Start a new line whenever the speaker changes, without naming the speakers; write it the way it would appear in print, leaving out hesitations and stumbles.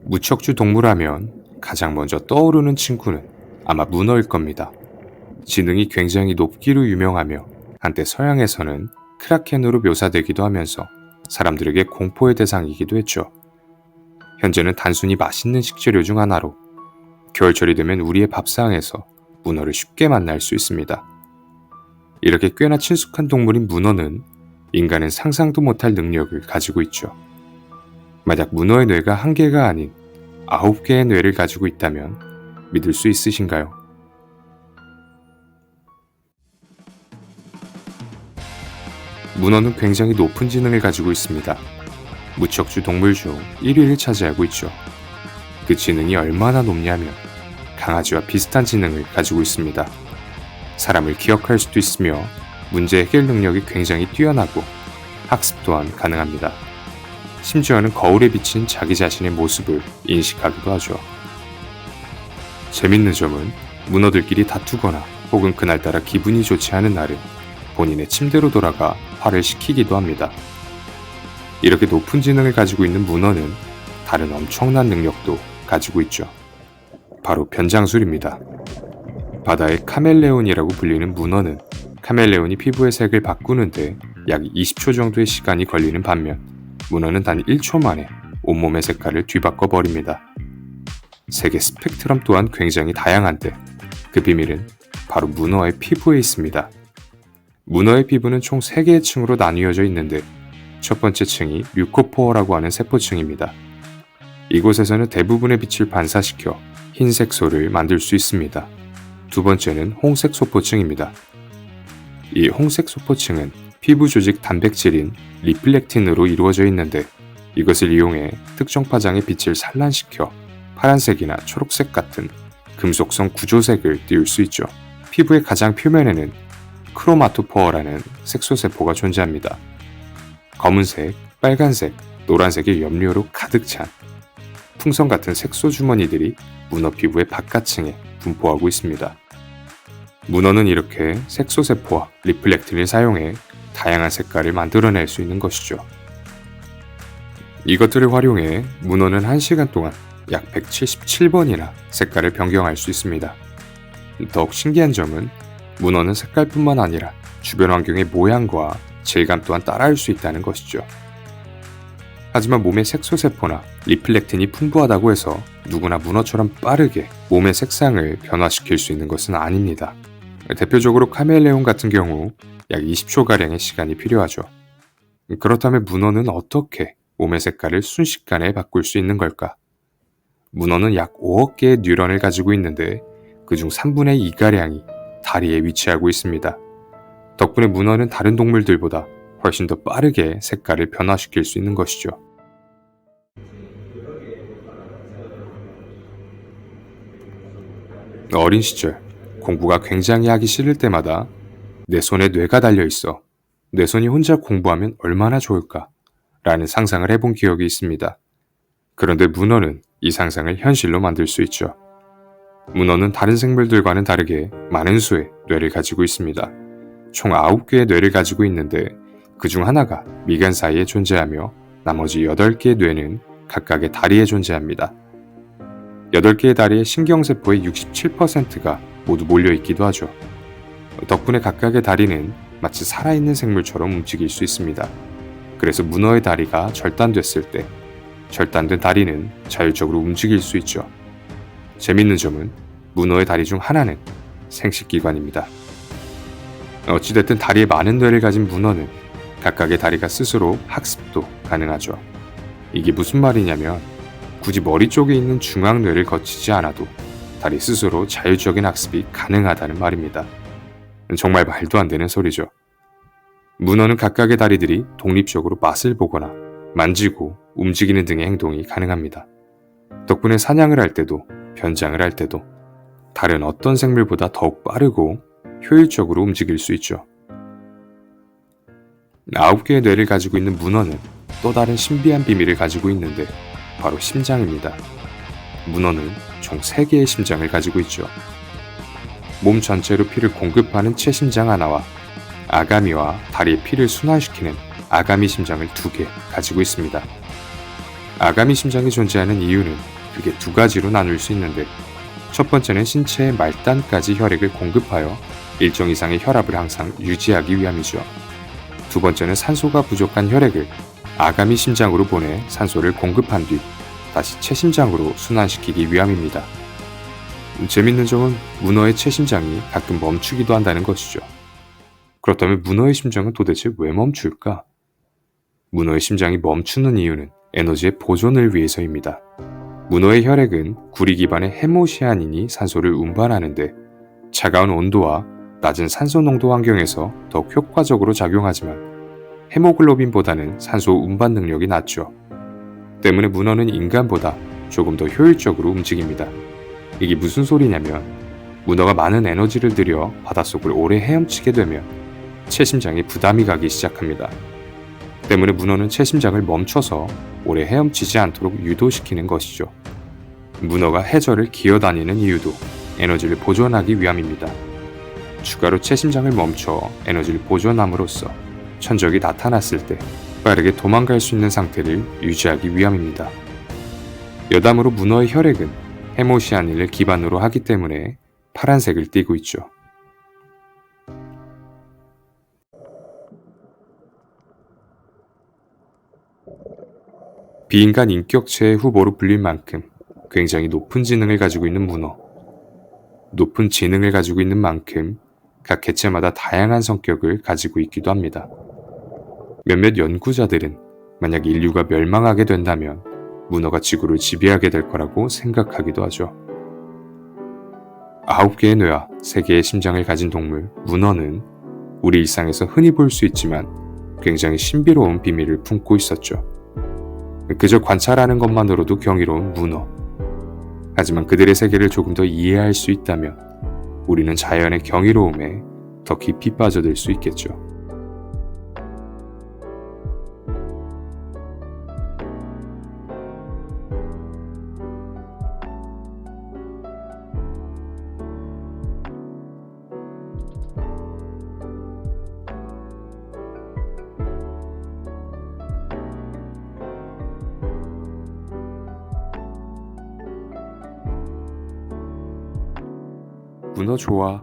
무척주 동물하면 가장 먼저 떠오르는 친구는 아마 문어일 겁니다. 지능이 굉장히 높기로 유명하며 한때 서양에서는 크라켄으로 묘사되기도 하면서 사람들에게 공포의 대상이기도 했죠. 현재는 단순히 맛있는 식재료 중 하나로 겨울철이 되면 우리의 밥상에서 문어를 쉽게 만날 수 있습니다. 이렇게 꽤나 친숙한 동물인 문어는 인간은 상상도 못할 능력을 가지고 있죠. 만약 문어의 뇌가 한 개가 아닌 9개의 뇌를 가지고 있다면 믿을 수 있으신가요? 문어는 굉장히 높은 지능을 가지고 있습니다. 무척주 동물 중 1위를 차지하고 있죠. 그 지능이 얼마나 높냐면 강아지와 비슷한 지능을 가지고 있습니다. 사람을 기억할 수도 있으며 문제 해결 능력이 굉장히 뛰어나고 학습 또한 가능합니다. 심지어는 거울에 비친 자기 자신의 모습을 인식하기도 하죠. 재밌는 점은 문어들끼리 다투거나 혹은 그날따라 기분이 좋지 않은 날은 본인의 침대로 돌아가 화를 식히기도 합니다. 이렇게 높은 지능을 가지고 있는 문어는 다른 엄청난 능력도 가지고 있죠. 바로 변장술입니다. 바다의 카멜레온이라고 불리는 문어는 카멜레온이 피부의 색을 바꾸는데 약 20초 정도의 시간이 걸리는 반면 문어는 단 1초 만에 온몸의 색깔을 뒤바꿔 버립니다. 색의 스펙트럼 또한 굉장히 다양한데 그 비밀은 바로 문어의 피부에 있습니다. 문어의 피부는 총 3개의 층으로 나뉘어져 있는데 첫 번째 층이 뮤코포어라고 하는 세포층입니다. 이곳에서는 대부분의 빛을 반사시켜 흰 색소를 만들 수 있습니다. 두 번째는 홍색 소포층입니다. 이 홍색 소포층은 피부 조직 단백질인 리플렉틴으로 이루어져 있는데 이것을 이용해 특정 파장의 빛을 산란시켜 파란색이나 초록색 같은 금속성 구조색을 띄울 수 있죠. 피부의 가장 표면에는 크로마토포어라는 색소세포가 존재합니다. 검은색, 빨간색, 노란색의 염료로 가득 찬 풍선 같은 색소 주머니들이 문어 피부의 바깥층에 분포하고 있습니다. 문어는 이렇게 색소세포와 리플렉틴을 사용해 다양한 색깔을 만들어낼 수 있는 것이죠. 이것들을 활용해 문어는 1시간 동안 약 177번이나 색깔을 변경할 수 있습니다. 더욱 신기한 점은 문어는 색깔뿐만 아니라 주변 환경의 모양과 질감 또한 따라할 수 있다는 것이죠. 하지만 몸의 색소세포나 리플렉틴이 풍부하다고 해서 누구나 문어처럼 빠르게 몸의 색상을 변화시킬 수 있는 것은 아닙니다. 대표적으로 카멜레온 같은 경우 약 20초가량의 시간이 필요하죠. 그렇다면 문어는 어떻게 몸의 색깔을 순식간에 바꿀 수 있는 걸까? 문어는 약 5억 개의 뉴런을 가지고 있는데 그중 3분의 2가량이 다리에 위치하고 있습니다. 덕분에 문어는 다른 동물들보다 훨씬 더 빠르게 색깔을 변화시킬 수 있는 것이죠. 어린 시절 공부가 굉장히 하기 싫을 때마다 내 손에 뇌가 달려있어 내 손이 혼자 공부하면 얼마나 좋을까 라는 상상을 해본 기억이 있습니다. 그런데 문어는 이 상상을 현실로 만들 수 있죠. 문어는 다른 생물들과는 다르게 많은 수의 뇌를 가지고 있습니다. 총 9개의 뇌를 가지고 있는데 그중 하나가 미간 사이에 존재하며 나머지 8개의 뇌는 각각의 다리에 존재합니다. 8개의 다리의 신경세포의 67%가 모두 몰려있기도 하죠. 덕분에 각각의 다리는 마치 살아있는 생물처럼 움직일 수 있습니다. 그래서 문어의 다리가 절단됐을 때 절단된 다리는 자율적으로 움직일 수 있죠. 재밌는 점은 문어의 다리 중 하나는 생식기관입니다. 어찌됐든 다리에 많은 뇌를 가진 문어는 각각의 다리가 스스로 학습도 가능하죠. 이게 무슨 말이냐면 굳이 머리 쪽에 있는 중앙뇌를 거치지 않아도 다리 스스로 자율적인 학습이 가능하다는 말입니다. 정말 말도 안 되는 소리죠. 문어는 각각의 다리들이 독립적으로 맛을 보거나 만지고 움직이는 등의 행동이 가능합니다. 덕분에 사냥을 할 때도 변장을 할 때도 다른 어떤 생물보다 더욱 빠르고 효율적으로 움직일 수 있죠. 9개의 뇌를 가지고 있는 문어는 또 다른 신비한 비밀을 가지고 있는데 바로 심장입니다. 문어는 총 3개의 심장을 가지고 있죠. 몸 전체로 피를 공급하는 채심장 하나와 아가미와 다리의 피를 순환시키는 아가미 심장을 2개 가지고 있습니다. 아가미 심장이 존재하는 이유는 크게 두 가지로 나눌 수 있는데, 첫 번째는 신체의 말단까지 혈액을 공급하여 일정 이상의 혈압을 항상 유지하기 위함이죠. 두 번째는 산소가 부족한 혈액을 아가미 심장으로 보내 산소를 공급한 뒤 다시 체심장으로 순환시키기 위함입니다. 재밌는 점은 문어의 체심장이 가끔 멈추기도 한다는 것이죠. 그렇다면 문어의 심장은 도대체 왜 멈출까? 문어의 심장이 멈추는 이유는 에너지의 보존을 위해서입니다. 문어의 혈액은 구리 기반의 헤모시아닌이 산소를 운반하는데 차가운 온도와 낮은 산소 농도 환경에서 더욱 효과적으로 작용하지만 헤모글로빈보다는 산소 운반 능력이 낮죠. 때문에 문어는 인간보다 조금 더 효율적으로 움직입니다. 이게 무슨 소리냐면 문어가 많은 에너지를 들여 바닷속을 오래 헤엄치게 되면 체심장에 부담이 가기 시작합니다. 때문에 문어는 체심장을 멈춰서 오래 헤엄치지 않도록 유도시키는 것이죠. 문어가 해저를 기어다니는 이유도 에너지를 보존하기 위함입니다. 추가로 체심장을 멈춰 에너지를 보존함으로써 천적이 나타났을 때 빠르게 도망갈 수 있는 상태를 유지하기 위함입니다. 여담으로 문어의 혈액은 헤모시아닌을 기반으로 하기 때문에 파란색을 띠고 있죠. 비인간 인격체의 후보로 불릴 만큼 굉장히 높은 지능을 가지고 있는 문어. 높은 지능을 가지고 있는 만큼 각 개체마다 다양한 성격을 가지고 있기도 합니다. 몇몇 연구자들은 만약 인류가 멸망하게 된다면 문어가 지구를 지배하게 될 거라고 생각하기도 하죠. 9개의 뇌와 3개의 심장을 가진 동물 문어는 우리 일상에서 흔히 볼 수 있지만 굉장히 신비로운 비밀을 품고 있었죠. 그저 관찰하는 것만으로도 경이로운 문어. 하지만 그들의 세계를 조금 더 이해할 수 있다면 우리는 자연의 경이로움에 더 깊이 빠져들 수 있겠죠. 문어 좋아.